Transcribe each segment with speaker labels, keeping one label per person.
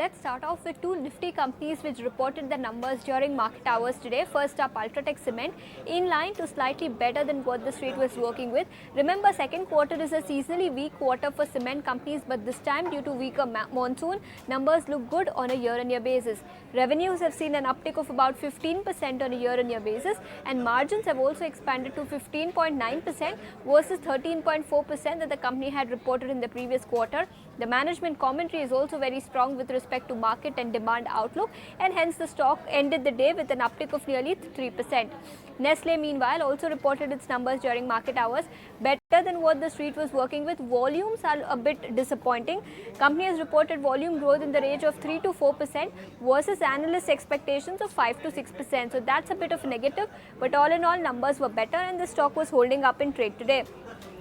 Speaker 1: Let's start off with two nifty companies which reported the numbers during market hours today. First up, Ultratech Cement, in line to slightly better than what the street was working with. Remember, second quarter is a seasonally weak quarter for cement companies, but this time due to weaker monsoon, numbers look good on a year-on-year basis. Revenues have seen an uptick of about 15% on a year-on-year basis, and margins have also expanded to 15.9% versus 13.4% that the company had reported in the previous quarter. The management commentary is also very strong with respect to market and demand outlook, and hence the stock ended the day with an uptick of nearly 3%. Nestle, meanwhile, also reported its numbers during market hours, better than what the street was working with. Volumes are a bit disappointing. Company has reported volume growth in the range of 3 to 4% versus analyst expectations of 5 to 6%. So that's a bit of a negative, but all in all, numbers were better and the stock was holding up in trade today.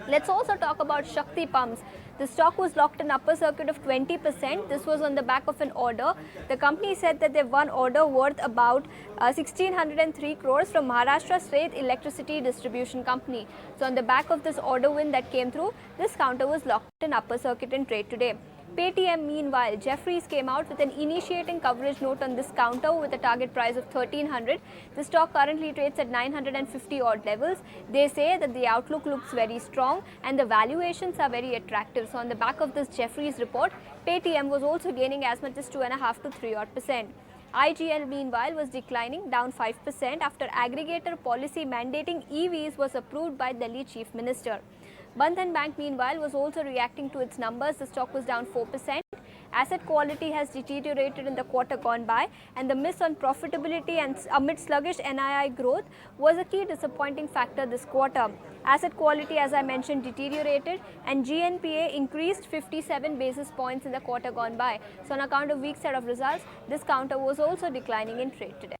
Speaker 1: Let's also talk about Shakti Pumps. The stock was locked in upper circuit of 20%. This was on the back of an order. The company said that they've won order worth about 1603 crores from Maharashtra State Electricity Distribution Company. So on the back of this order win that came through, this counter was locked in upper circuit in trade today. PayTM, meanwhile, Jefferies came out with an initiating coverage note on this counter with a target price of 1300. The stock currently trades at 950 odd levels. They say that the outlook looks very strong and the valuations are very attractive. So on the back of this Jefferies report, PayTM was also gaining as much as 2.5 to 3 odd percent. IGL, meanwhile, was declining, down 5% after aggregator policy mandating EVs was approved by Delhi Chief Minister. Bandhan Bank, meanwhile, was also reacting to its numbers. The stock was down 4%. Asset quality has deteriorated in the quarter gone by, and the miss on profitability and amid sluggish NII growth was a key disappointing factor this quarter. Asset quality, as I mentioned, deteriorated, and GNPA increased 57 basis points in the quarter gone by. So on account of weak set of results, this counter was also declining in trade today.